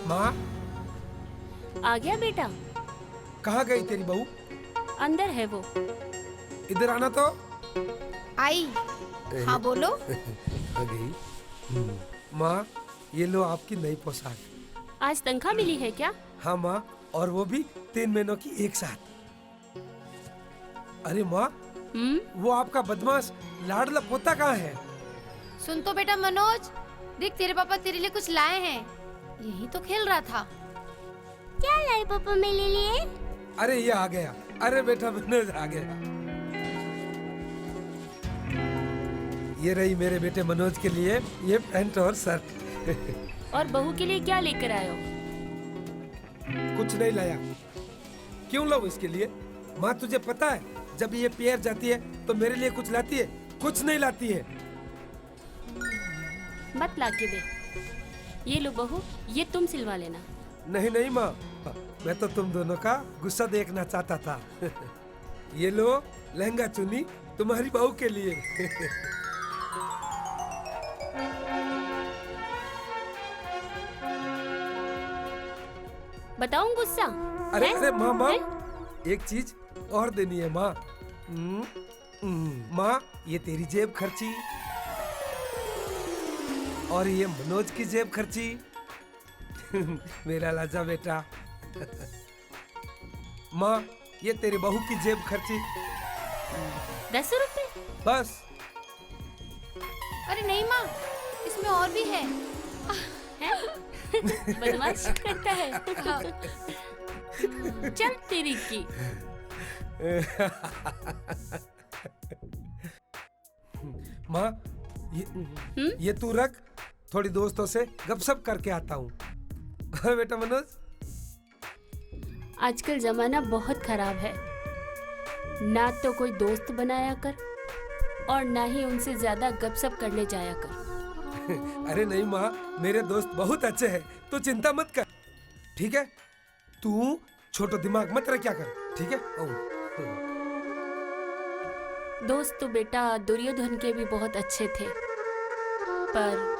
माँ, आ गया बेटा? कहाँ गई तेरी बहू? अंदर है वो। इधर आना तो। आई। हाँ बोलो। आ गई। माँ, ये लो आपकी नई पोशाक। आज तनख्वाह मिली है क्या? हाँ माँ, और वो भी 3 महीनों की एक साथ। अरे माँ, वो आपका बदमाश लाडला पोता कहाँ है? सुन तो बेटा मनोज, देख तेरे पापा तेरे लिए कुछ लाए हैं। यही तो खेल रहा था। क्या लाए पापा मेरे लिए? अरे ये आ गया। अरे बेटा मनोज आ गया। ये रही मेरे बेटे मनोज के लिए ये पैंट और शर्ट। और बहू के लिए क्या लेकर आए हो? कुछ नहीं लाया। क्यों लाऊं इसके लिए? माँ तुझे पता है, जब ये पियर जाती है तो मेरे लिए कुछ लाती है? कुछ नहीं लाती है। मत ला के दे। ये लो बहू, ये तुम सिलवा लेना। नहीं नहीं माँ, मैं तो तुम दोनों का गुस्सा देखना चाहता था। ये लो लहंगा चुन्नी तुम्हारी बहू के लिए। बताऊं गुस्सा? अरे है? अरे माँ माँ, है? एक चीज और देनी है माँ। माँ, ये तेरी जेब खर्ची और ये मनोज की जेब खर्ची। मेरा लाजा बेटा। माँ, ये तेरी बहू की जेब खर्ची। 10 रुपए? बस। अरे नहीं माँ, इसमें और भी है। बदमाशी करता है। चल तेरी की। माँ, ये तू रख, थोड़ी दोस्तों से गपशप करके आता हूँ। बेटा मनोज, आजकल जमाना बहुत खराब है। ना तो कोई दोस्त बनाया कर और ना ही उनसे ज्यादा गपशप करने जाया कर। अरे नहीं माँ, मेरे दोस्त बहुत अच्छे हैं, तो चिंता मत कर। ठीक है, तू छोटा दिमाग मत रखा कर। ठीक है? दोस्त तो बेटा दुर्योधन के भी बहुत अच्छे थे, पर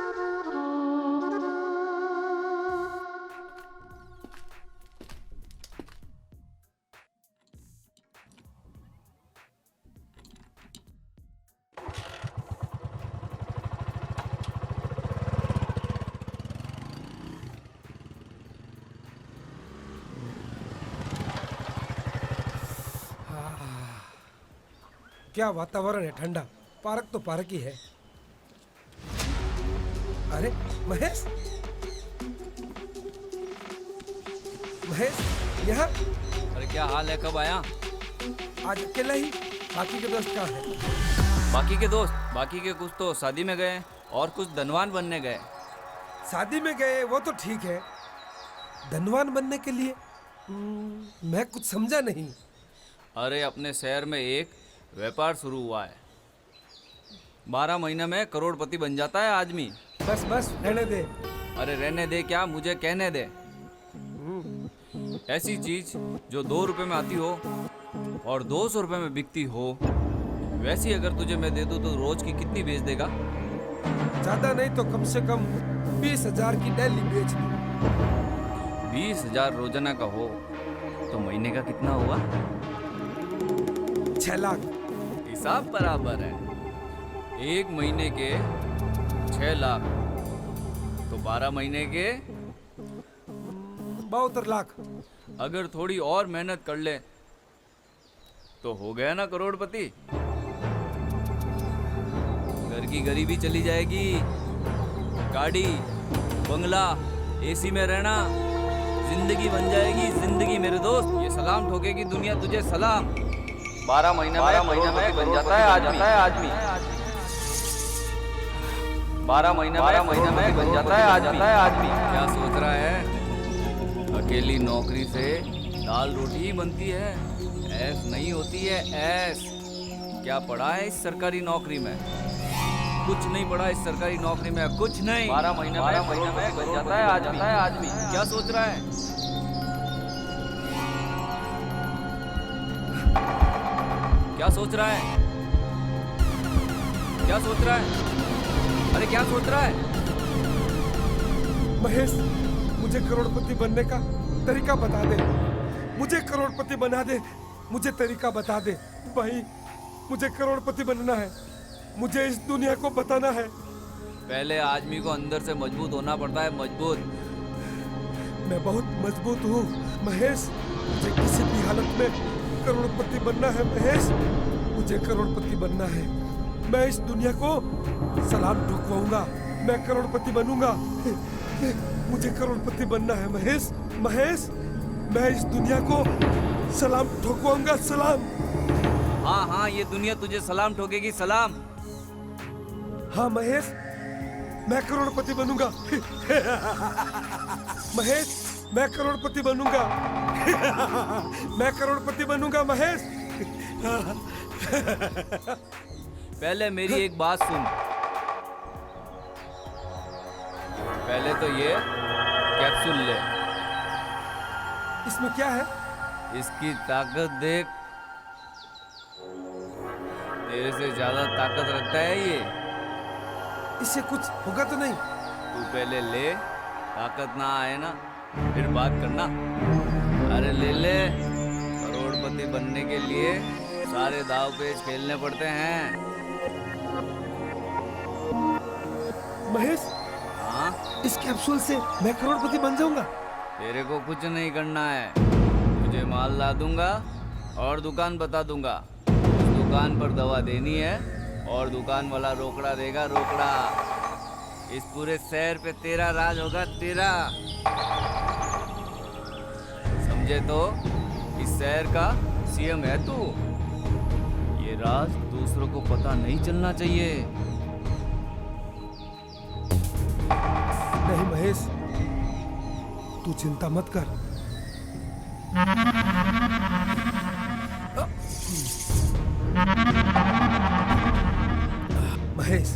क्या वातावरण है ठंडा। पार्क तो पार्क ही है। अरे महेश, महेश यहाँ? अरे क्या हाल है, कब आया? आज अकेला ही, बाकी के दोस्त कहाँ है? बाकी के कुछ तो शादी में गए और कुछ धनवान बनने गए। शादी में गए वो तो ठीक है, धनवान बनने के लिए मैं कुछ समझा नहीं। अरे अपने शहर में एक व्यापार शुरू हुआ है, 12 महीने में करोड़पति बन जाता है आदमी। बस बस रहने दे। अरे रहने दे क्या, मुझे कहने दे। ऐसी चीज जो 2 रुपए में आती हो और 200 रुपए में बिकती हो, वैसी अगर तुझे मैं दे दूं तो रोज की कितनी बेच देगा? ज्यादा नहीं तो कम से कम 20,000 की डेली बेच दूं। 20,000 रोजाना का हो तो महीने का कितना हुआ? 6 लाख। हिसाब बराबर है। 1 महीने के 6 लाख तो 12 महीने के 72 लाख। अगर थोड़ी और मेहनत कर ले तो हो गया ना करोड़पति। घर की गरीबी चली जाएगी, गाड़ी बंगला एसी में रहना, जिंदगी बन जाएगी जिंदगी मेरे दोस्त। ये सलाम ठोकेगी दुनिया तुझे सलाम। 12 महीने में बन जाता है आदमी। 12 महीने में बन जाता है आदमी। क्या सोच रहा है? अकेली नौकरी से दाल रोटी ही बनती है, ऐस नहीं होती है ऐस। क्या पढ़ा है इस सरकारी नौकरी में? कुछ नहीं पढ़ा इस सरकारी नौकरी में, कुछ नहीं। 12 महीने में बन जाता है आदमी। क्या सोच रहा है? क्या सोच रहा है? क्या सोच रहा है? अरे क्या सोच रहा है? महेश, मुझे करोड़पति बनने का तरीका बता दे। मुझे करोड़पति बना दे, मुझे तरीका बता दे भाई। मुझे करोड़पति बनना है, मुझे इस दुनिया को बताना है। पहले आदमी को अंदर से मजबूत होना पड़ता है, मजबूत। मैं बहुत मजबूत हूँ महेश। मुझे किसी भी हालत में करोड़पति बनना है महेश। मुझे करोड़पति बनना है। मैं इस दुनिया को सलाम ठुकवाऊंगा। मैं करोड़पति बनूंगा। मुझे करोड़पति बनना है महेश। महेश, मैं इस दुनिया को सलाम ठुकवाऊंगा, सलाम। हाँ हाँ, ये दुनिया तुझे सलाम ठोकेगी, सलाम। हाँ महेश, मैं करोड़पति बनूंगा। महेश, मैं करोड़पति बनूंगा। मैं करोड़पति बनूंगा महेश। पहले मेरी एक बात सुन। पहले तो ये कैप्सूल ले। इसमें क्या है? इसकी ताकत देख। तेरे से ज्यादा ताकत रखता है ये। इससे कुछ होगा तो नहीं? तू पहले ले, ताकत ना आए ना फिर बात करना। अरे ले ले। करोड़पति बनने के लिए सारे दाव पेच खेलने पड़ते हैं। महेश, हाँ, इस कैप्सूल से मैं करोड़पति बन जाऊंगा। तेरे को कुछ नहीं करना है। तुझे माल ला दूंगा और दुकान बता दूंगा। उस दुकान पर दवा देनी है और दुकान वाला रोकड़ा देगा, रोकड़ा। इस पूरे शहर पे तेरा राज होगा, तेरा। समझे तो? इस शहर का सीएम है तू। ये राज दूसरों को पता नहीं चलना चाहिए। नहीं महेश, तू चिंता मत कर। महेश,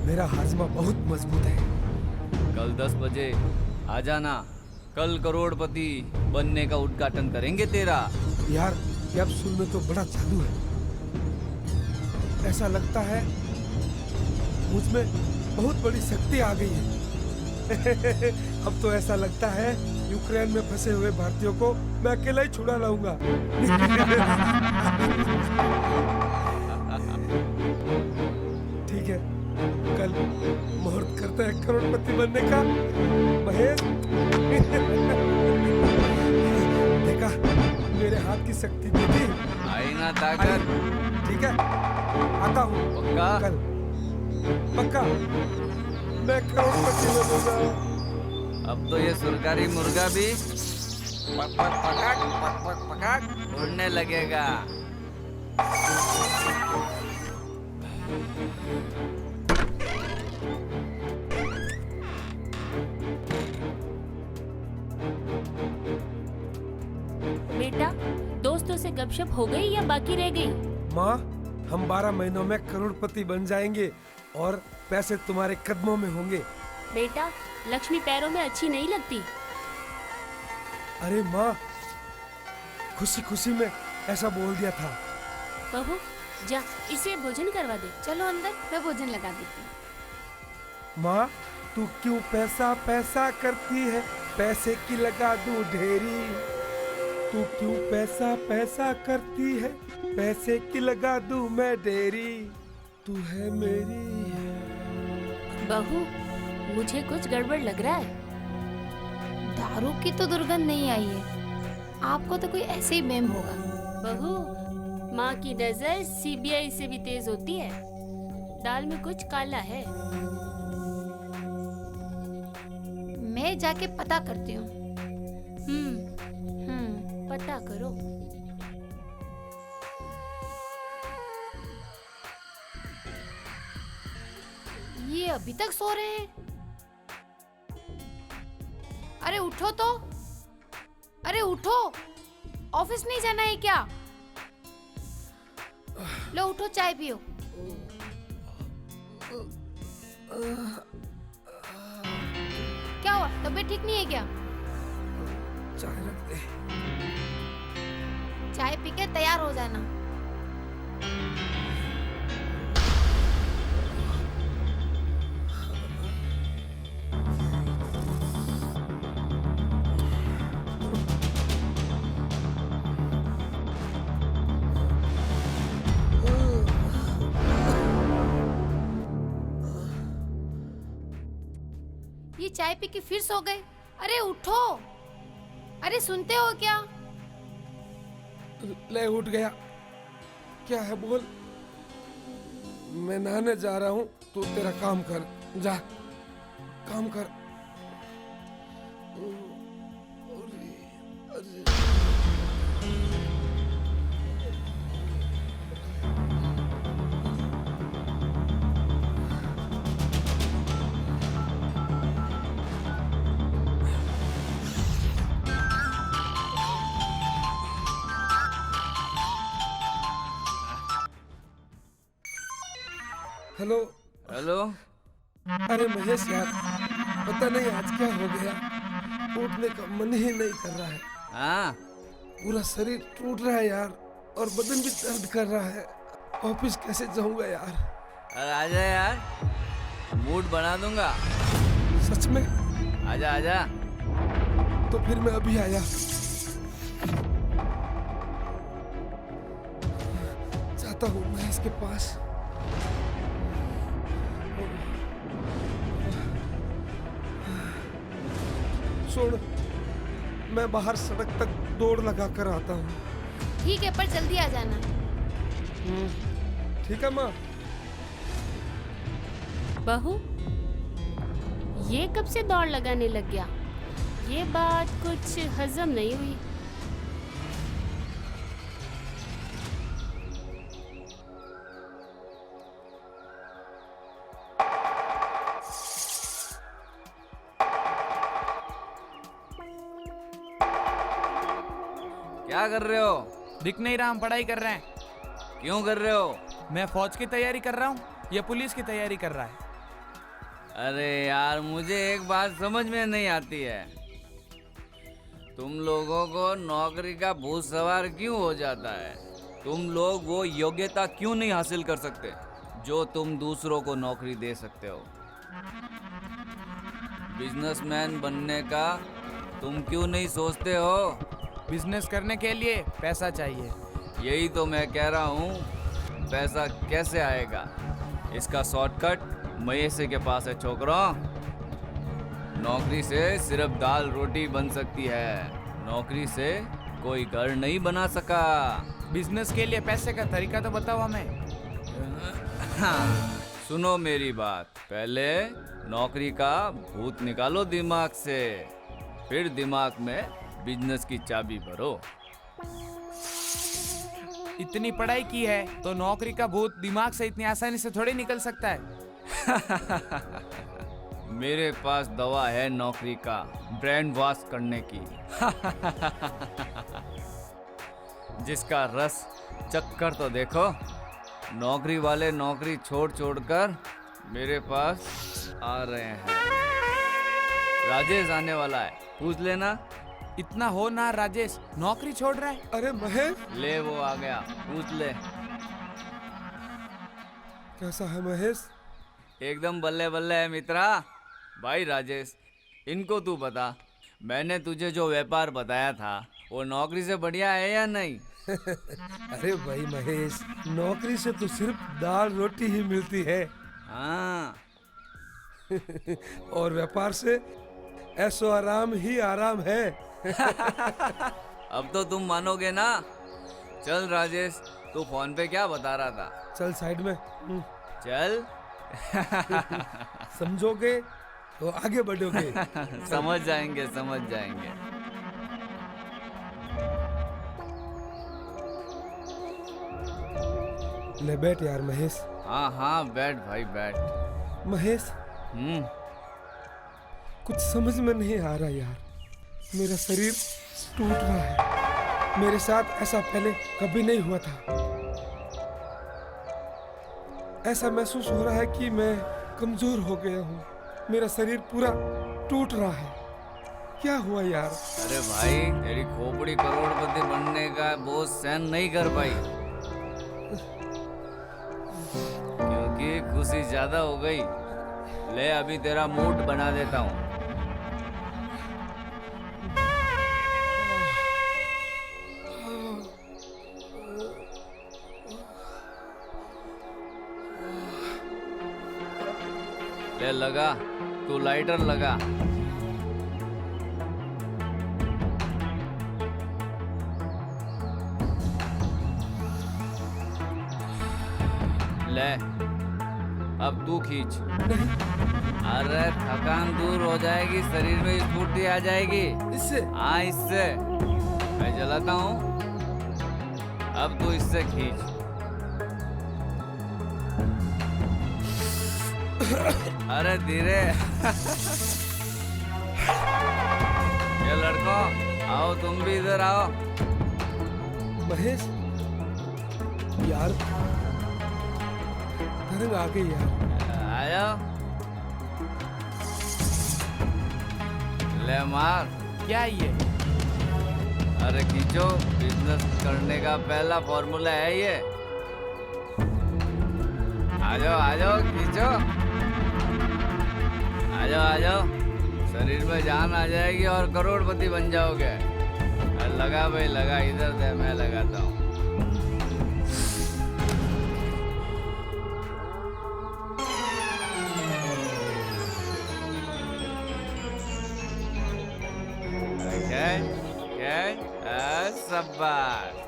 मेरा हाजमा बहुत मजबूत है। कल 10 बजे आ जाना। कल करोड़पति बनने का उद्घाटन करेंगे तेरा। यार, कैप्सूल में तो बड़ा जादू है। ऐसा लगता है मुझ में बहुत बड़ी शक्ति आ गई है। अब तो ऐसा लगता है यूक्रेन में फंसे हुए भारतीयों को मैं अकेला ही छुड़ा लाऊंगा। ठीक है, कल मुहूर्त करते हैं करोड़पति बनने का। महेश, देखा मेरे हाथ की शक्ति देखी? आई ना ताकत। ठीक है, आता हूँ पक्का? कल पक्का मैं करोड़पति बनूंगा। अब तो ये सरकारी मुर्गा भी पक पक पकाक पक पक पकाक उड़ने लगेगा। बेटा, दोस्तों से गपशप हो गई या बाकी रह गई? माँ, हम 12 महीनों में करोड़पति बन जाएंगे और पैसे तुम्हारे कदमों में होंगे। बेटा, लक्ष्मी पैरों में अच्छी नहीं लगती। अरे माँ, खुशी खुशी में ऐसा बोल दिया था। बहू, जा इसे भोजन करवा दे। चलो अंदर, मैं भोजन लगा देती हूँ। माँ, तू क्यों पैसा पैसा करती है? पैसे की लगा दूं ढेरी। तू क्यों पैसा पैसा करती है? पैसे की लगा दूं मैं ढेरी। तू है मेरी। बहू, मुझे कुछ गड़बड़ लग रहा है। दारू की तो दुर्गंध नहीं आई है। आपको तो कोई ऐसे ही मेम होगा। बहू, माँ की नजर सीबीआई से भी तेज होती है। दाल में कुछ काला है। मैं जाके पता करती हूँ। पता करो। ये अभी तक सो रहे हैं। अरे उठो तो। अरे उठो, ऑफिस नहीं जाना है क्या? लो उठो, चाय पियो। क्या हुआ, तबीयत ठीक नहीं है क्या? चाय रख दे। चाय पी के तैयार हो जाना। चाय पी के फिर सो गए। अरे उठो, अरे सुनते हो क्या? ले उठ गया। क्या है बोल। मैं नहाने जा रहा हूँ, तू तेरा काम कर, जा काम कर। हेलो। हेलो। अरे महेश यार, पता नहीं आज क्या हो गया, उठने का मन ही नहीं कर रहा है। हाँ, पूरा शरीर टूट रहा है यार, और बदन भी दर्द कर रहा है। ऑफिस कैसे जाऊंगा यार। अरे आजा यार, मूड बना दूंगा। सच में? आजा आजा। तो फिर मैं अभी आया। जाता हूँ महेश के पास। सुन, मैं बाहर सड़क तक दौड़ लगा कर आता हूँ। ठीक है, पर जल्दी आ जाना। ठीक है माँ। बहू, ये कब से दौड़ लगाने लग गया? ये बात कुछ हजम नहीं हुई। क्या कर रहे हो? दिख नहीं रहा, हम पढ़ाई कर रहे हैं। क्यों कर रहे हो? मैं फौज की तैयारी कर रहा हूँ, ये पुलिस की तैयारी कर रहा है। अरे यार, मुझे एक बात समझ में नहीं आती है, तुम लोगों को नौकरी का भूत सवार क्यों हो जाता है? तुम लोग वो योग्यता क्यों नहीं हासिल कर सकते जो तुम दूसरों को नौकरी दे सकते हो? बिजनेसमैन बनने का तुम क्यों नहीं सोचते हो? बिजनेस करने के लिए पैसा चाहिए। यही तो मैं कह रहा हूँ, पैसा कैसे आएगा? इसका शॉर्टकट महेश के पास है छोकरों। नौकरी से सिर्फ दाल रोटी बन सकती है, नौकरी से कोई घर नहीं बना सका। बिजनेस के लिए पैसे का तरीका तो बताओ हमें। सुनो मेरी बात, पहले नौकरी का भूत निकालो दिमाग से, फिर दिमाग में बिजनेस की चाबी भरो। इतनी पढ़ाई की है तो नौकरी का भूत दिमाग से इतनी आसानी से थोड़ी निकल सकता है। मेरे पास दवा है नौकरी का ब्रेन वॉश करने की। जिसका रस चक्कर तो देखो। नौकरी वाले नौकरी छोड़ छोड़कर मेरे पास आ रहे हैं। राजेश आने वाला है, पूछ लेना। इतना हो ना राजेश, नौकरी छोड़ रहा है। अरे महेश, ले वो आ गया, पूछ ले। कैसा है महेश? एकदम बल्ले बल्ले है मित्रा। भाई राजेश, इनको तू बता, मैंने तुझे जो व्यापार बताया था वो नौकरी से बढ़िया है या नहीं? अरे भाई महेश, नौकरी से तो सिर्फ दाल रोटी ही मिलती है। हाँ। और व्यापार से ऐसो आराम ही आराम है। अब तो तुम मानोगे ना। चल राजेश, तू फोन पे क्या बता रहा था? चल साइड में। चल। समझोगे तो आगे बढ़ोगे। समझ जाएंगे, समझ जाएंगे। ले बैठ यार महेश। हाँ हाँ, बैठ भाई बैठ। महेश, कुछ समझ में नहीं आ रहा यार। मेरा शरीर टूट रहा है। मेरे साथ ऐसा पहले कभी नहीं हुआ था। ऐसा महसूस हो रहा है कि मैं कमजोर हो गया हूँ। मेरा शरीर पूरा टूट रहा है। क्या हुआ यार? अरे भाई, तेरी खोपड़ी करोड़पति बनने का बोझ सहन नहीं कर पाई, क्योंकि खुशी ज्यादा हो गई। ले अभी तेरा मूड बना देता हूँ। ले लगा, तू लाइटर लगा। ले अब तू खींच। अरे थकान दूर हो जाएगी, शरीर में स्फूर्ति आ जाएगी। इससे? हाँ इससे। मैं जलाता हूँ, अब तू इससे खींच। अरे धीरे। ये लड़को आओ, तुम भी इधर आओ। महेश यार, तरंग आ गई यार। आ जाओ। ले मार। क्या ये? अरे खींचो, बिजनेस करने का पहला फॉर्मूला है ये। आ जाओ खींचो। आ जाओ, शरीर में जान आ जाएगी और करोड़पति बन जाओगे। लगा भाई लगा, इधर दे, मैं लगाता हूँ। शाबाश।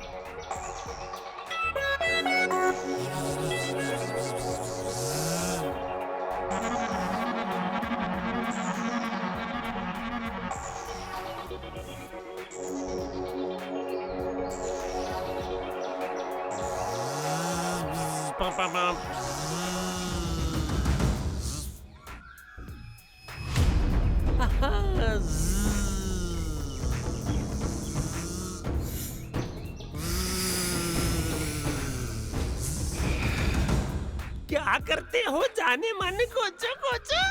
क्या करते हो जाने माने कोचो कोचो?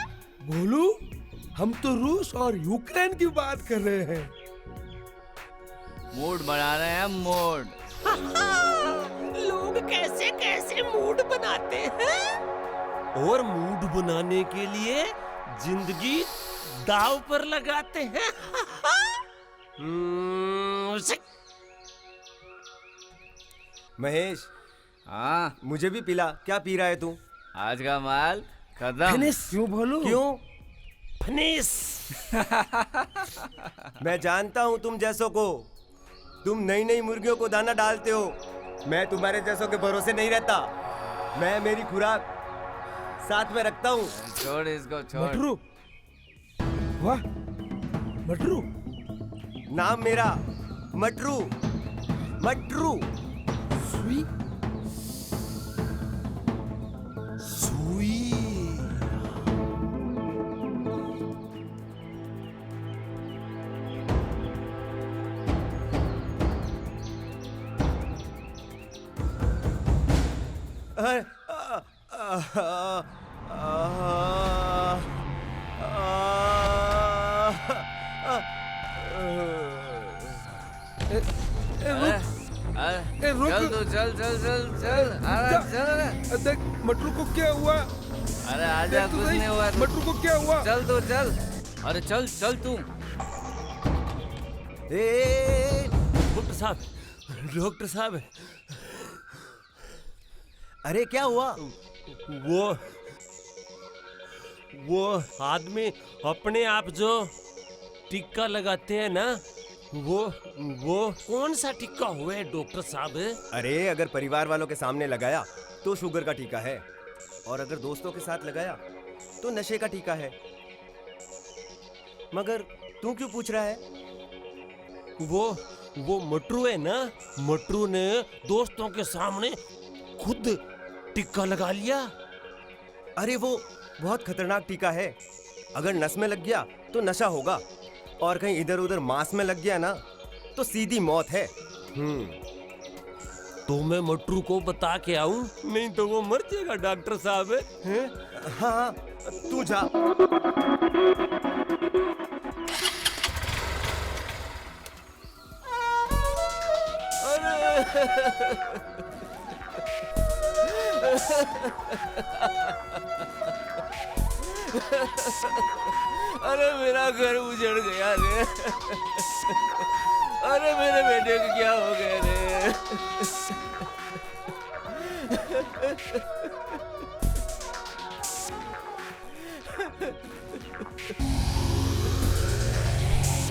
बोलू, हम तो रूस और यूक्रेन की बात कर रहे हैं। मूड बना रहे हैं, मूड। लोग कैसे कैसे मूड बनाते हैं, और मूड बनाने के लिए जिंदगी दाव पर लगाते हैं। महेश, हाँ मुझे भी पिला। क्या पी रहा है तू? आज का माल खत्म। क्यों बोलू? क्यों? फिनिश। मैं जानता हूँ तुम जैसों को। तुम नई नई मुर्गियों को दाना डालते हो। मैं तुम्हारे जैसों के भरोसे नहीं रहता। मैं मेरी खुराक साथ में रखता हूँ। छोड़ इसको, छोड़। मटरू, वाह मटरू। नाम मेरा मटरू। मटरू। सुई सुई। रुक। चल तू, चल चल चल चल। अरे चल। अरे देख मटरू को क्या हुआ? अरे आजा, देख तो कुछ सही, नहीं हुआ। मटरू को क्या हुआ? चल तू, चल। अरे चल चल तू। डॉक्टर साहब, डॉक्टर साहब। अरे क्या हुआ? वो आदमी अपने आप जो टिक्का लगाते हैं ना, वो कौन सा टिक्का हुआ है डॉक्टर साहब? अरे अगर परिवार वालों के सामने लगाया तो शुगर का टीका है, और अगर दोस्तों के साथ लगाया तो नशे का टीका है। मगर तू क्यों पूछ रहा है? वो मटरू है ना, मटरू ने दोस्तों के सामने खुद टिक्का लगा लिया। अरे वो बहुत खतरनाक टीका है। अगर नस में लग गया तो नशा होगा, और कहीं इधर उधर मांस में लग गया ना तो सीधी मौत है। तो मैं मटरू को बता के आऊं, नहीं तो वो मर जाएगा डॉक्टर साहब। हैं? हाँ, तू जा। अरे मेरा घर उजड़ गया रे। अरे मेरे बेटे को क्या हो गया रे।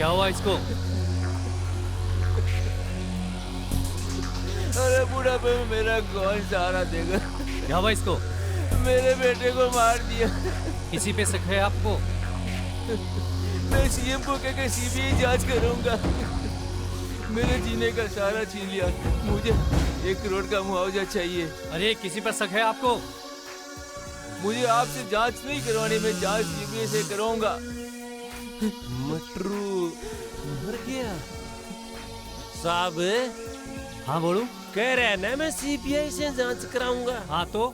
क्या हुआ इसको? अरे बुढ़ापे में मेरा कौन सहारा देगा? क्या हुआ इसको? मेरे बेटे को मार दिया। किसी पे शक है आपको? मैं सीएम को कहकर सीबीआई जांच करूंगा। मेरे जीने का सहारा छीन लिया। मुझे 1 करोड़ का मुआवजा चाहिए। अरे किसी पर शक है आपको? मुझे आपसे जांच नहीं करवानी, मैं जांच सीबीआई से कराऊंगा। मटरू मर गया साहब। हाँ बोलू। कह रहे हैं ना मैं सीबीआई से जांच कराऊंगा। हाँ तो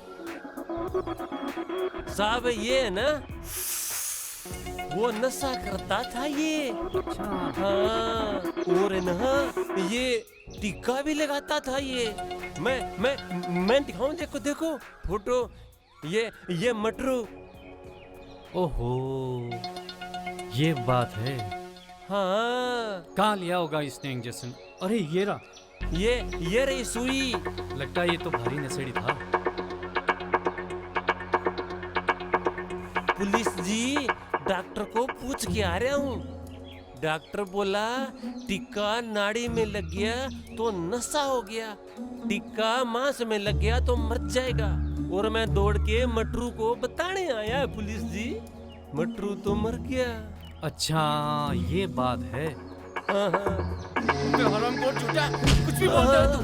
साहब ये है ना, वो नशा करता था ये। हाँ, और है ना ये टीका भी लगाता था ये। मैं दिखाऊं? देखो देखो फोटो, ये मटरू। ओहो, ये बात है। हाँ, कहाँ लिया होगा इसने इंजेक्शन? अरे ये रहा। ये रही सुई। लगता है ये तो भारी नशेड़ी था। पुलिस जी, डॉक्टर को पूछ के आ रहा हूँ। डॉक्टर बोला टिक्का नाड़ी में लग गया तो नशा हो गया, टिक्का मांस में लग गया तो मर जाएगा। और मैं दौड़ के मटरू को बताने आया पुलिस जी, मटरू तो मर गया। अच्छा ये बात है। हरामखोर झूठा, कुछ भी बोलता है तू।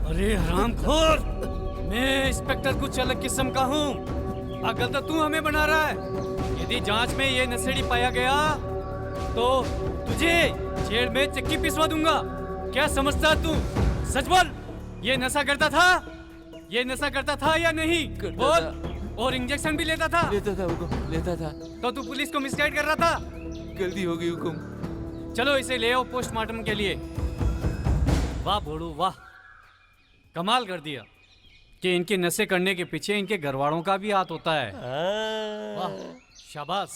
अरे हरामखोर, मैं इंस्पेक्टर कुछ अलग किस्म का हूँ। पागल तो तू हमें बना रहा है। यदि जांच में ये नशेड़ी पाया गया तो तुझे जेल में चक्की पिसवा दूंगा। क्या समझता तू? सच बोल, ये नशा करता था? ये नशा करता था या नहीं? बोल। और इंजेक्शन भी लेता था? लेता था हुकुम, लेता था। तो तू पुलिस को मिसगाइड कर रहा था? गलती हो गई हुकुम। चलो इसे ले आओ पोस्टमार्टम के लिए। वाह भोड़ू वाह, कमाल कर दिया कि इनके नशे करने के पीछे इनके घरवालों का भी हाथ होता है। वाह, शाबाश।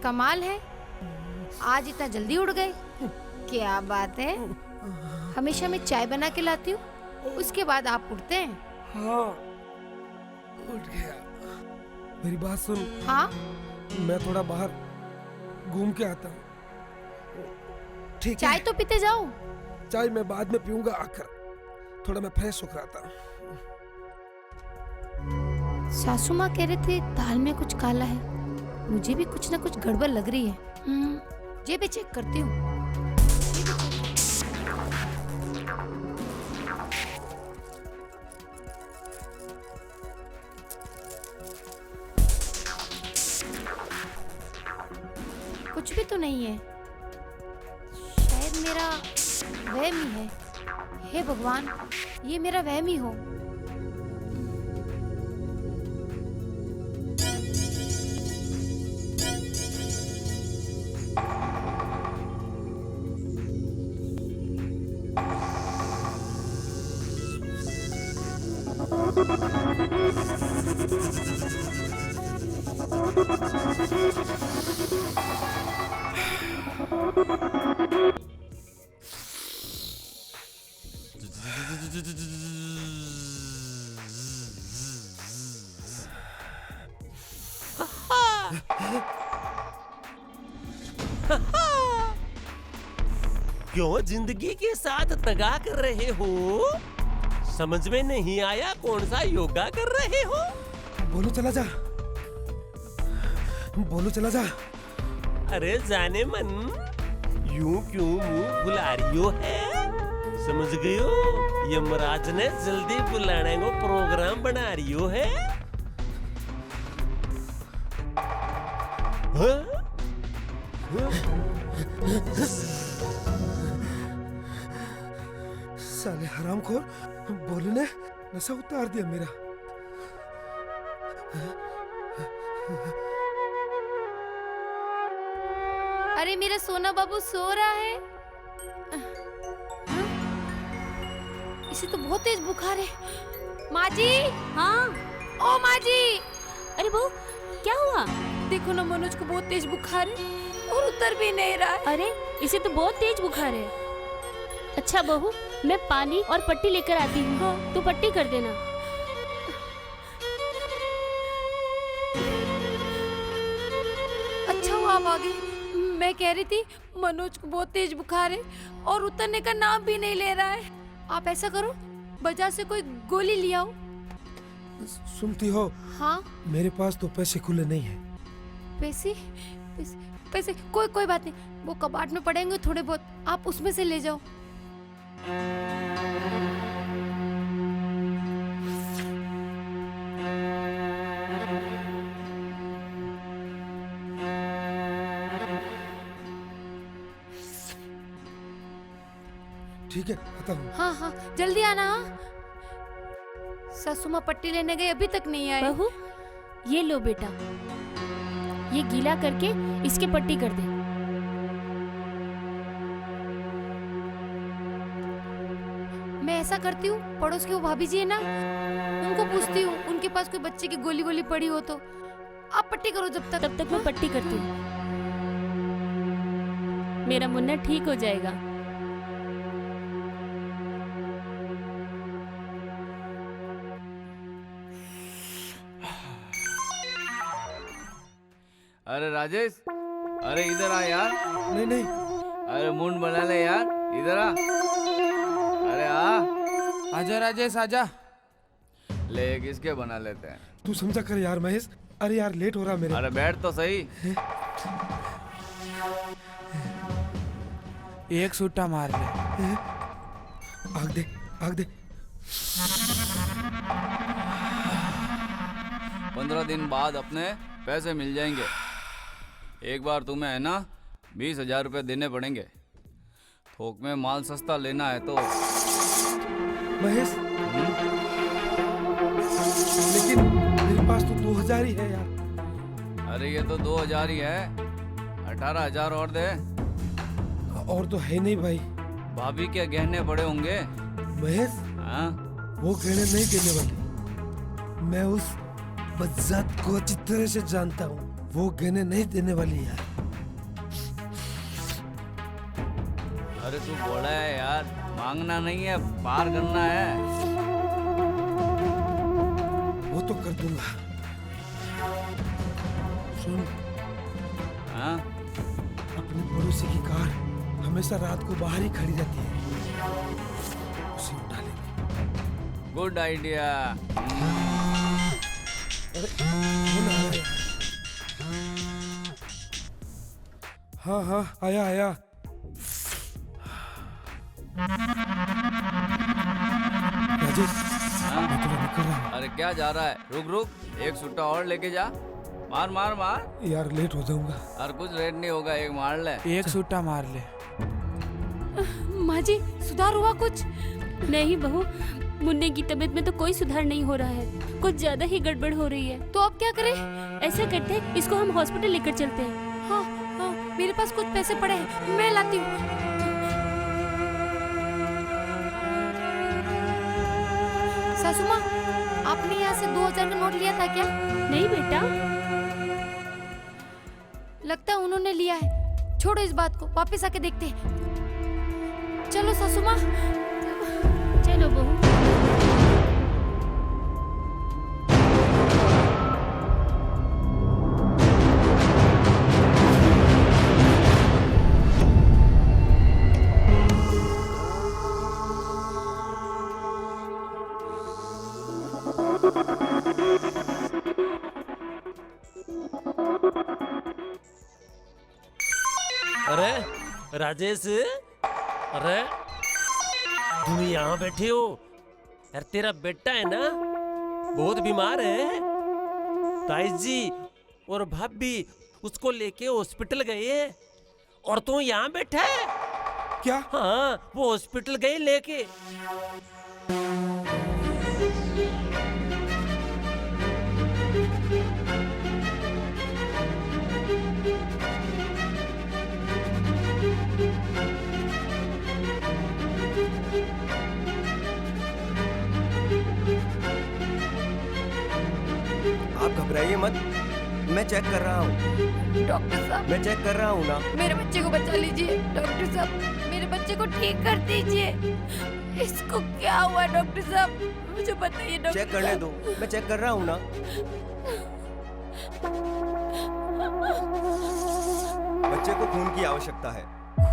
कमाल है, आज इतना जल्दी उड़ गए। क्या बात है, हमेशा मैं चाय बना के लाती हूँ, उसके बाद आप उठते हैं। हाँ, उठ गया। मेरी बात सुन। हाँ, मैं थोड़ा बाहर घूम के आता हूँ, ठीक है? चाय तो पीते जाओ। चाय मैं बाद में पीऊंगा आकर। थोड़ा मैं फ्रेश होकर आता हूँ। सासू माँ कह रहे थे दाल में कुछ काला है, मुझे भी कुछ ना कुछ गड़बड़ लग रही है। ये भी चेक करती हूँ। कुछ भी तो नहीं है, शायद मेरा वहम ही है। हे भगवान, ये मेरा वहम ही हो। क्यों जिंदगी के साथ दगा कर रहे हो? समझ में नहीं आया कौन सा योगा कर रहे हो? बोलो चला जा, बोलो चला जा। अरे जाने मन, यूं क्यों मुंह फुला रही हो है? समझ गई हो, यमराज ने जल्दी बुलाने को प्रोग्राम बना रही हो है? हाँ? साले हरामखोर, बोलू ने नशा उतार दिया मेरा। अरे मेरा सोना बाबू सो रहा है। इसे तो बहुत तेज बुखार है। माँ जी, हाँ। ओ माँ जी, अरे बहू, क्या हुआ? देखो ना मनोज को बहुत तेज बुखार है और उतर भी नहीं रहा है। अरे इसे तो बहुत तेज बुखार है। अच्छा बहू, मैं पानी और पट्टी लेकर आती हूँ। हाँ। तू पट्टी कर देना। अच्छा हुआ आप आ गए। मैं कह रही थी मनोज को बहुत तेज बुखार है और उतरने का नाम भी नहीं ले रहा है। आप ऐसा करो, बाजार से कोई गोली ले आओ। सुनती हो? हाँ। मेरे पास तो पैसे खुले नहीं है। पैसे पैसे, पैसे कोई बात नहीं, वो कबाड़ में पड़ेंगे थोड़े बहुत, आप उसमें से ले जाओ। ठीक है, आता हूँ। हाँ हाँ, जल्दी आना। हाँ, सासू माँ पट्टी लेने गई, अभी तक नहीं आए। बहू, ये लो बेटा, ये गीला करके इसके पट्टी कर दे। मैं ऐसा करती हूँ, पड़ोस के वो भाभी जी है ना, उनको पूछती हूँ उनके पास कोई बच्चे की गोली गोली पड़ी हो तो। आप पट्टी करो जब तक। तब तक मैं पट्टी करती हूँ। मेरा मुन्ना ठीक हो जाएगा। अरे राजेश, अरे इधर आ यार। नहीं नहीं, अरे मुंड बना ले यार, इधर आ। अरे आ। आजा राजेश आजा। ले किसके बना लेते हैं। तू समझा कर यार महेश। अरे यार लेट हो रहा मेरे। अरे बैठ तो सही। एक सूटा मार ले। आग दे, आग दे। 15 दिन बाद अपने पैसे मिल जाएंगे। एक बार तुम्हें है ना 20,000 रुपये देने पड़ेंगे। थोक में माल सस्ता लेना है तो। महेश, लेकिन मेरे पास तो 2,000 ही है यार। अरे ये तो 2,000 ही है, 18,000 और दे। और तो है नहीं भाई। भाभी के गहने पड़े होंगे। महेश, हाँ? वो गहने नहीं देने वाली। मैं उस बज्जात को अच्छी तरह से जानता हूँ। वो गहने नहीं देने वाली यार। अरे तू बोला है यार, मांगना नहीं है, पार करना है। वो तो कर दूंगा। सुन, हाँ? अपनी पड़ोसी की कार हमेशा रात को बाहर ही खड़ी रहती है, उसे उठा लेंगे। Good idea. हाँ हाँ, आया आया। राजेश, मैं थोड़ा निकल रहा हूँ। अरे क्या जा रहा है, रुक रुक, एक सुट्टा और लेके जा। मार मार मार। यार लेट हो जाऊंगा। और कुछ रेट नहीं होगा, एक मार ले। एक सूटा मार ले। माँ जी, सुधार हुआ कुछ? नहीं बहू, मुन्ने की तबीयत में तो कोई सुधार नहीं हो रहा है। कुछ ज्यादा ही गड़बड़ हो रही है। तो अब क्या करें? ऐसा करते हैं, इसको हम हॉस्पिटल लेकर चलते हैं। हाँ हाँ, मेरे पास कुछ पैसे पड़े हैं, मैं लाती हूँ। सासू माँ, आपने यहाँ से 2,000 का नोट लिया था क्या? नहीं बेटा। लगता है उन्होंने लिया है। छोड़ो इस बात को, वापस आके देखते हैं। चलो सासू माँ। चलो बहू। अरे राजेश, अरे तुम यहाँ बैठे हो? यार तेरा बेटा है ना, बहुत बीमार है। ताई जी और भाभी उसको लेके हॉस्पिटल गए और तू यहाँ बैठा है। क्या? हाँ, वो हॉस्पिटल गए लेके। घबराइए मत, मैं चेक कर रहा हूँ। डॉक्टर साहब, मैं चेक कर रहा हूँ ना। मेरे बच्चे को बचा लीजिए। डॉक्टर साहब, मेरे बच्चे को ठीक कर दीजिए। इसको क्या हुआ डॉक्टर साहब, मुझे बताइए डॉक्टर चेक करने साहब। दो, मैं चेक कर रहा हूँ ना। बच्चे को खून की आवश्यकता है।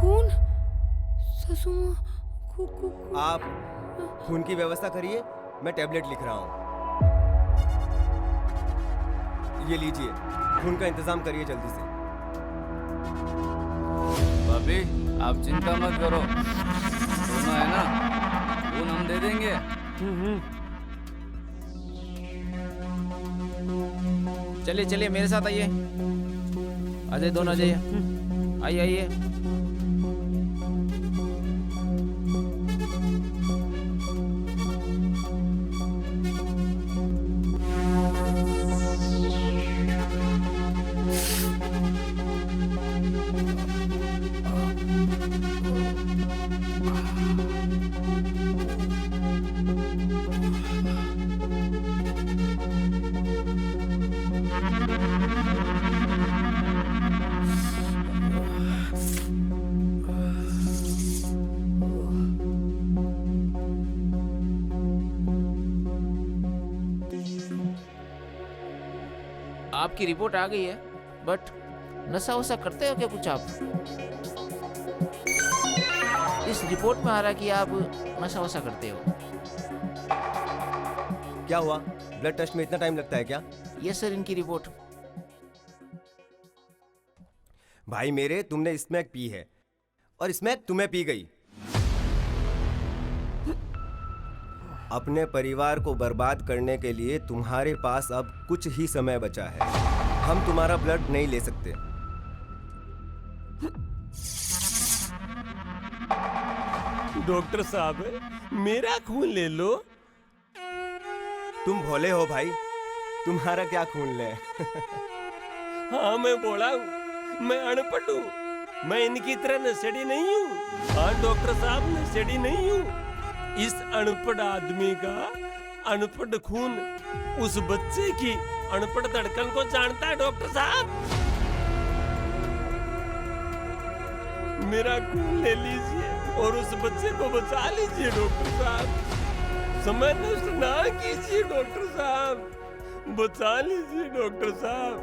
खून? ससुमा, आप खून की व्यवस्था करिए, मैं टैबलेट लिख रहा हूँ। ये लीजिए, खून का इंतजाम करिए जल्दी से। भाभी आप चिंता मत करो, सोना है ना, खून हम दे देंगे। चलिए चलिए मेरे साथ आइए। अजय दोनों आ जाइए। आइए आइए। आपकी रिपोर्ट आ गई है, बट नशा वशा करते हो क्या कुछ आप? इस रिपोर्ट में आ रहा है कि आप नशा वशा करते हो। क्या हुआ? ब्लड टेस्ट में इतना टाइम लगता है क्या? यस सर, इनकी रिपोर्ट। भाई मेरे, तुमने स्मैक पी है और स्मैक तुम्हें पी गई। अपने परिवार को बर्बाद करने के लिए तुम्हारे पास अब कुछ ही समय बचा है। हम तुम्हारा ब्लड नहीं ले सकते। डॉक्टर साहब मेरा खून ले लो। तुम भोले हो भाई, तुम्हारा क्या खून ले। हाँ मैं बोला हूँ, मैं अनपढ़ हूँ, मैं इनकी तरह नशेड़ी नहीं हूँ। हाँ डॉक्टर साहब, नशेड़ी नहीं हूँ। इस अनपढ़ आदमी का अनपढ़ खून उस बच्चे की अनपढ़ धड़कन को जानता है डॉक्टर साहब। मेरा खून ले लीजिए और उस बच्चे को बचा लीजिए डॉक्टर साहब। समय नष्ट ना कीजिए डॉक्टर साहब, बचा लीजिए डॉक्टर साहब।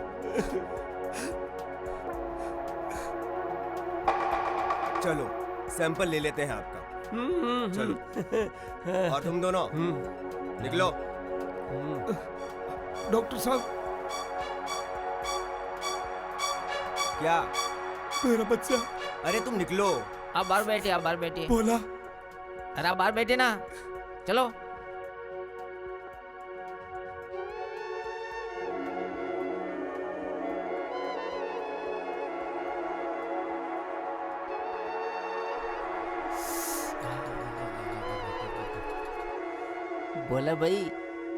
चलो सैंपल ले लेते हैं आपका। चलो। और तुम दोनों निकलो। डॉक्टर साहब, क्या? मेरा बच्चा। अरे तुम निकलो। आप बाहर बैठे, आप बाहर बैठे। बोला। अरे आप बाहर बैठे ना, चलो। बोला भाई,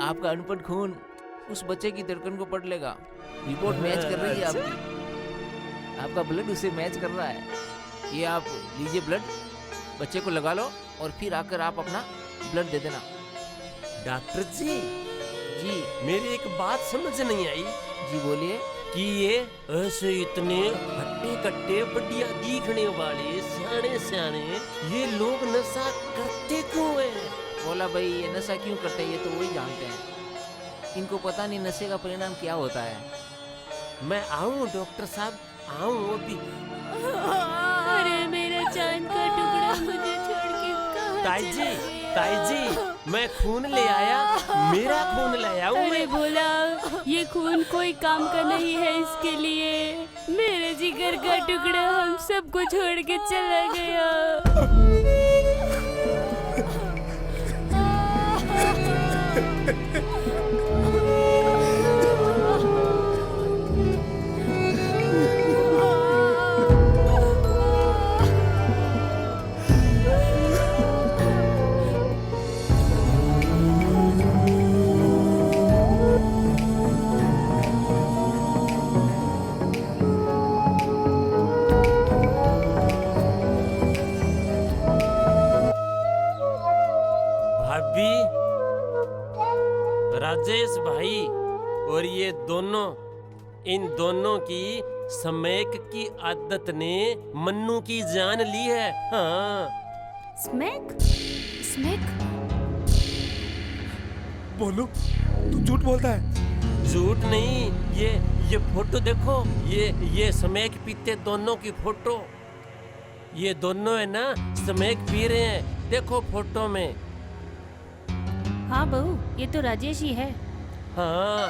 आपका अनपढ़ खून उस बच्चे की धड़कन को पढ़ लेगा। रिपोर्ट मैच कर रही है आपकी, आपका ब्लड उसे मैच कर रहा है। ये आप लीजिए ब्लड, बच्चे को लगा लो और फिर आकर आप अपना ब्लड दे देना। डॉक्टर जी, जी मेरी एक बात समझ नहीं आई जी बोलिए। कि ये ऐसे इतने हट्टे कट्टे बढ़िया दिखने वाले सियाने सियाने ये लोग नशा करते क्यों हैं? बोला भाई, ये नशा क्यों करते हैं ये तो वही जानते हैं। इनको पता नहीं नशे का परिणाम क्या होता है। मैं आऊं डॉक्टर साहब, आऊं अभी। अरे मेरा चांद का टुकड़ा मुझे छोड़ के कहाँ ताई चला जी, गया? ताई जी, मैं खून ले आया, मेरा खून ले आया हूं अरे मैं। बोला, ये खून कोई काम का नहीं है इसके लिए। मेरे जिगर का टुकड़ा हम सबको छोड़ के चला गया। भाभी, राजेश भाई और ये दोनों, इन दोनों की स्मैक की आदत ने मन्नू की जान ली है। हाँ। स्मैक? स्मैक? बोलो, तू झूठ बोलता है। झूठ नहीं, ये फोटो देखो, ये स्मैक पीते दोनों की फोटो। ये दोनों है ना स्मैक पी रहे हैं, देखो फोटो में। हाँ बहू, ये तो राजेश ही है। हाँ।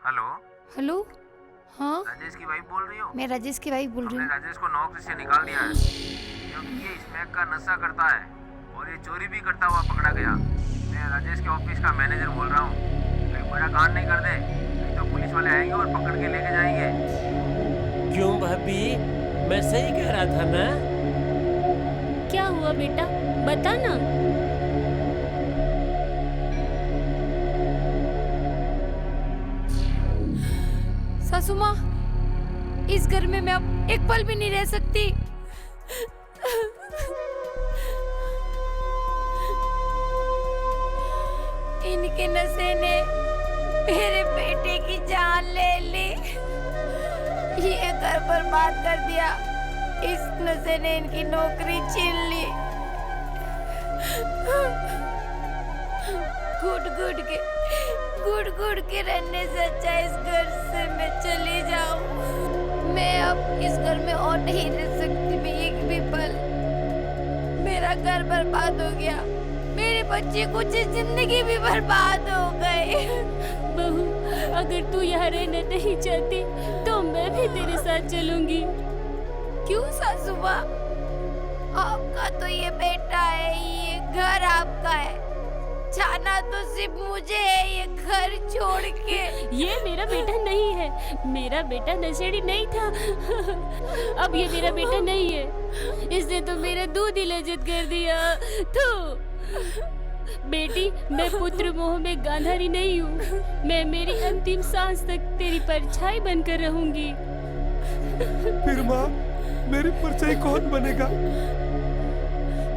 Hello, hello. हाँ, राजेश की वाइफ बोल रही हो? मैं राजेश की वाइफ बोल रही हमने हूँ। राजेश को नौकरी से निकाल दिया है क्योंकि ये स्मैक का नशा करता है और ये चोरी भी करता हुआ पकड़ा गया। मैं राजेश के ऑफिस का मैनेजर बोल रहा हूँ, एक बड़ा कांड नहीं कर दे, नहीं तो पुलिस वाले आएंगे और पकड़ के लेके जाएंगे। क्यों भाभी, मैं सही कह रहा था ना? क्या हुआ बेटा, बता ना। सासू माँ, इस घर में मैं अब एक पल भी नहीं रह सकती। इनके नशे ने मेरे बेटे की जान ले ली, ये घर बर्बाद कर दिया, इस नशे ने इनकी नौकरी छीन ली। घुट के रहने से अच्छा इस घर से मैं चली जाऊं। मैं अब इस घर में और नहीं रह सकती, मैं एक भी पल। मेरा घर बर्बाद हो गया, मेरे बच्चे कुछ जिंदगी भी बर्बाद हो गई। बहू, अगर तू यहाँ रहना नहीं चाहती तो मैं भी तेरे साथ चलूंगी। क्यों सासू माँ, आपका तो ये बेटा है, ये घर आपका है, जाना तो सिर्फ मुझे है ये घर छोड़ के। ये मेरा बेटा नहीं है, मेरा बेटा नशेड़ी नहीं था। अब ये मेरा बेटा नहीं है, इसने तो मेरा दूध ही लज्जत कर दिया। तो बेटी, मैं पुत्र मोह में गांधारी नहीं हूँ, मैं मेरी अंतिम सांस तक तेरी परछाई बनकर रहूंगी। फिर माँ, मेरी परछाई कौन बनेगा?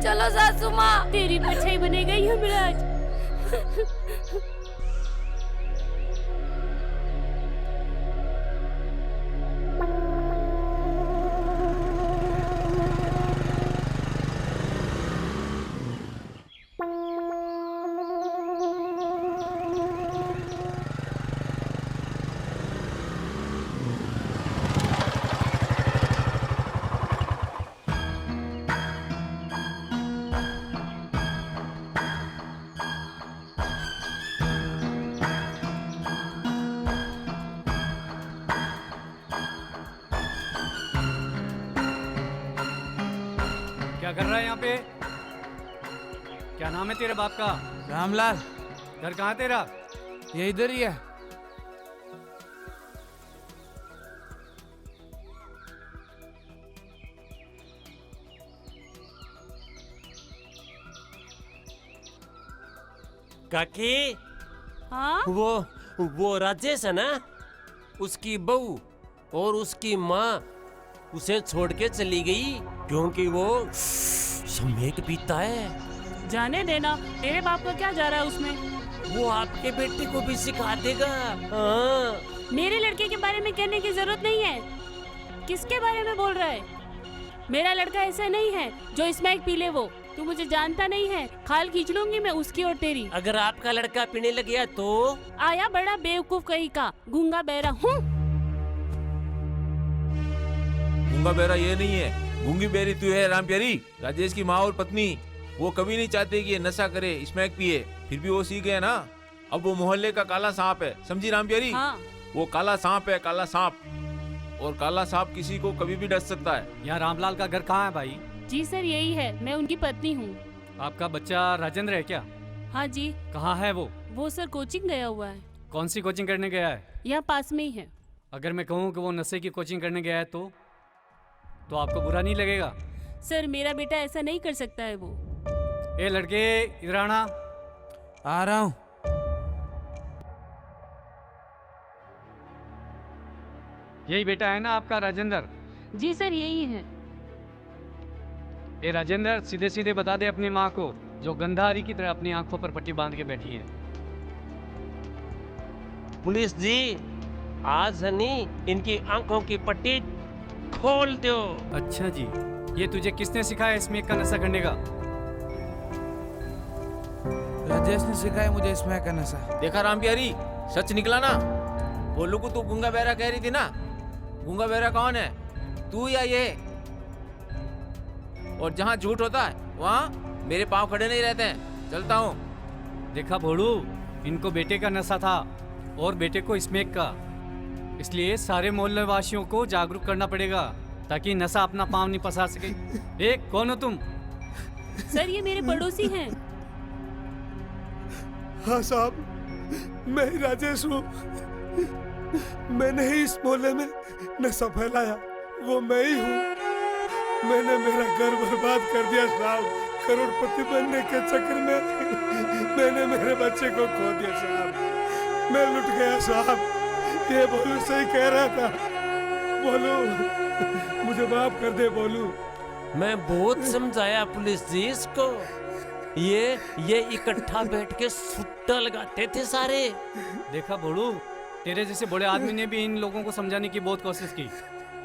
चलो सासू माँ। तेरी परछाई बनेगा यमराज। क्या कर रहा है यहाँ पे? क्या नाम है तेरे बाप का? रामलाल। घर कहाँ तेरा? ये इधर ही है। काकी, हाँ? वो राजेश है ना, उसकी बहू और उसकी माँ उसे छोड़ के चली गई क्योंकि वो स्मैक पीता है। जाने देना, तेरे बाप का क्या जा रहा है उसमें? वो आपके बेटे को भी सिखा देगा। हाँ। मेरे लड़के के बारे में कहने की जरूरत नहीं है। किसके बारे में बोल रहा है? मेरा लड़का ऐसा नहीं है जो स्मैक पी ले। वो तू मुझे जानता नहीं है, खाल खींच लूंगी मैं उसकी और तेरी। अगर आपका लड़का पीने लग गया तो? आया बड़ा बेवकूफ कहीं का, गूंगा बहरा हूँ। गूंगा बहरा ये नहीं है, गूंगी बहरी तू है राम प्यारी। राजेश की माँ और पत्नी वो कभी नहीं चाहते कि ये नशा करे, स्मैक पिए, फिर भी वो सीख गए ना। अब वो मोहल्ले का काला सांप है, समझी राम प्यारी? हाँ। वो काला सांप है, काला सांप। और काला सांप किसी को कभी भी डस सकता है। यहाँ रामलाल का घर कहाँ है भाई? जी सर, यही है, मैं उनकी पत्नी हूँ। आपका बच्चा राजेंद्र है क्या? हाँ जी। कहाँ है वो? वो सर कोचिंग गया हुआ है। कौन सी कोचिंग करने गया है? यहाँ पास में ही है। अगर मैं कहूँ कि वो नशे की कोचिंग करने गया है तो आपको बुरा नहीं लगेगा? सर, मेरा बेटा ऐसा नहीं कर सकता है। वो ए लड़के, इधर आना। आ रहा हूँ। यही बेटा है ना आपका राजेंद्र? जी सर, यही है। ए राजेंद्र, सीधे सीधे बता दे अपनी माँ को, जो गंधारी की तरह अपनी आंखों पर पट्टी बांध के बैठी है। पुलिस जी, आज हनी इनकी आंखों की पट्टी खोल दो। अच्छा जी, ये तुझे किसने सिखाया स्मैक का नशा करने का? राजेश ने सिखाया मुझे स्मैक का नशा। देखा राम प्यारी, सच निकला ना। बोलू को तू गूंगा बहरा कह रही थी ना। गूंगा बहरा कौन है, तू या ये? और जहाँ झूठ होता है वहाँ मेरे पाँव खड़े नहीं रहते हैं। चलता हूँ। देखा भोलू, इनको बेटे का नशा था और बेटे को स्मैक का, इसलिए सारे मोहल्ले वासियों को जागरूक करना पड़ेगा ताकि नशा अपना पाँव नहीं पसार सके। एक कौन हो तुम? सर, ये मेरे पड़ोसी हैं। हाँ साहब, मैं ही राजेश हूँ। मैंने ही इस मोहल्ले में नशा फैलाया, वो मैं ही हूँ। मैंने मेरा घर बर्बाद कर दिया साहब। करोड़पति बनने के चक्कर में मैंने मेरे बच्चे को खो दिया साहब। मैं लुट गया साहब। ये बोलू सही कह रहा था। बोलू, मुझे माफ कर दे बोलू। मैं बहुत समझाया पुलिस जी इसको। ये इकट्ठा बैठ के सुट्टा लगाते थे सारे। देखा भोलू, तेरे जैसे बड़े आदमी ने भी इन लोगों को समझाने की बहुत कोशिश की।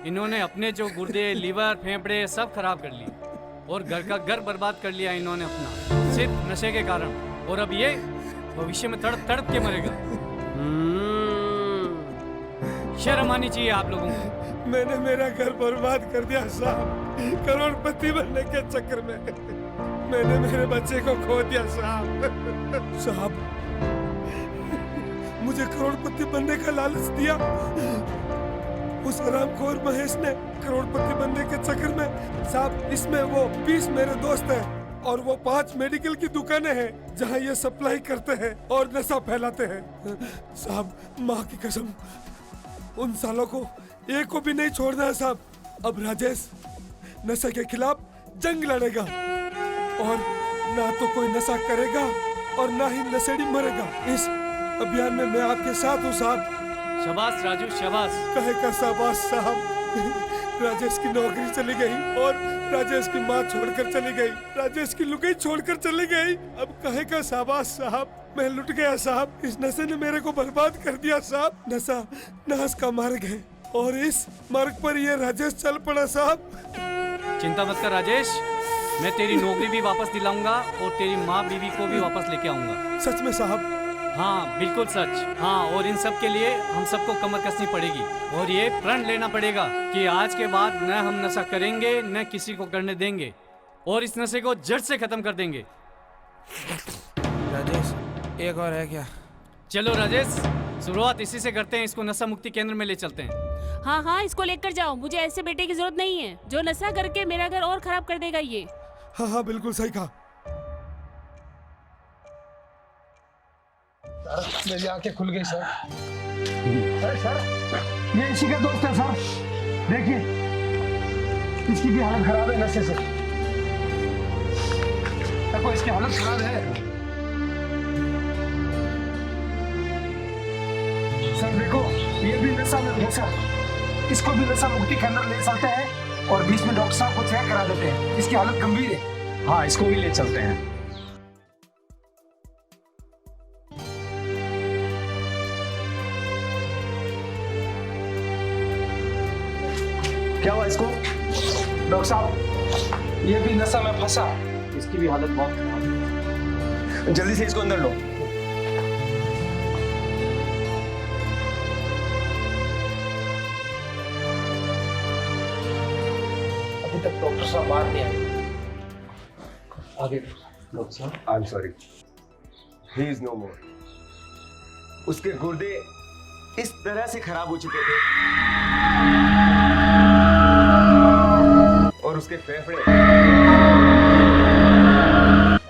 इन्होंने अपने जो गुर्दे, लीवर, फेफड़े सब खराब कर लिए और घर का घर बर्बाद कर लिया इन्होंने अपना, सिर्फ नशे के कारण। और अब ये भविष्य में तड़प तड़प के मरेगा। शर्म आनी चाहिए आप लोगों को। मैंने मेरा घर बर्बाद कर दिया साहब। करोड़पति बनने के चक्कर में मैंने मेरे बच्चे को खो दिया साहब। साहब, मुझे करोड़पति बनने का लालच दिया उस हरामखोर महेश ने। करोड़पति बनने के चक्कर में साहब, इसमें वो 20 मेरे दोस्त हैं और वो 5 मेडिकल की दुकानें हैं जहां ये सप्लाई करते हैं और नशा फैलाते हैं। साहब, माँ की कसम, उन सालों को एक को भी नहीं छोड़ना है साहब। अब राजेश नशे के खिलाफ जंग लड़ेगा और ना तो कोई नशा करेगा और ना ही नशेड़ी मरेगा। इस अभियान में मैं आपके साथ हूँ साहब। शाबाश राजू, शाबाश। कहे का शाबाश साहब। राजेश की नौकरी चली गई और राजेश की माँ छोड़कर चली गई। राजेश की लुगाई छोड़कर चली गई। अब कहे का शाबाश साहब। मैं लुट गया साहब। इस नशे ने मेरे को बर्बाद कर दिया साहब। नशा नाश का मार्ग है और इस मार्ग पर ये राजेश चल पड़ा साहब। चिंता मत कर राजेश, मैं तेरी नौकरी भी वापस दिलाऊंगा और तेरी माँ बीवी को भी वापस लेके आऊंगा। सच में साहब? हाँ बिल्कुल सच। हाँ, और इन सब के लिए हम सबको कमर कसनी पड़ेगी और ये प्रण लेना पड़ेगा कि आज के बाद न हम नशा करेंगे न किसी को करने देंगे और इस नशे को जड़ से खत्म कर देंगे। राजेश, एक और है क्या? चलो राजेश, शुरुआत इसी से करते हैं। इसको नशा मुक्ति केंद्र में ले चलते हैं। हाँ हाँ, इसको लेकर जाओ। मुझे ऐसे बेटे की जरूरत नहीं है जो नशा करके मेरा घर और खराब कर देगा ये। हाँ हाँ, बिल्कुल सही कहा। मेरी आंखें खुल गई सर। अरे सर, ये इसी का दोस्त है सर। देखिए, इसकी भी हालत खराब है नशे से। देखो, इसकी हालत खराब है सर। देखो, ये भी नशा में है सर। इसको भी नशा मुक्ति केंद्र ले चलते हैं और बीच में डॉक्टर साहब को चेक करा देते हैं। इसकी हालत गंभीर है। हाँ, इसको भी ले चलते हैं। क्या हुआ इसको? डॉक्टर साहब, ये भी नशा में फंसा। इसकी भी हालत बहुत खराब है। जल्दी से इसको अंदर लो। अभी तक डॉक्टर साहब बाहर नहीं आए। आगे डॉक्टर साहब। I am sorry, he is no more. उसके गुर्दे इस तरह से खराब हो चुके थे और उसके फेफड़े,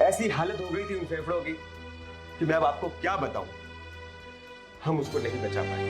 ऐसी हालत हो गई थी उन फेफड़ों की कि मैं अब आपको क्या बताऊं। हम उसको नहीं बचा पाए।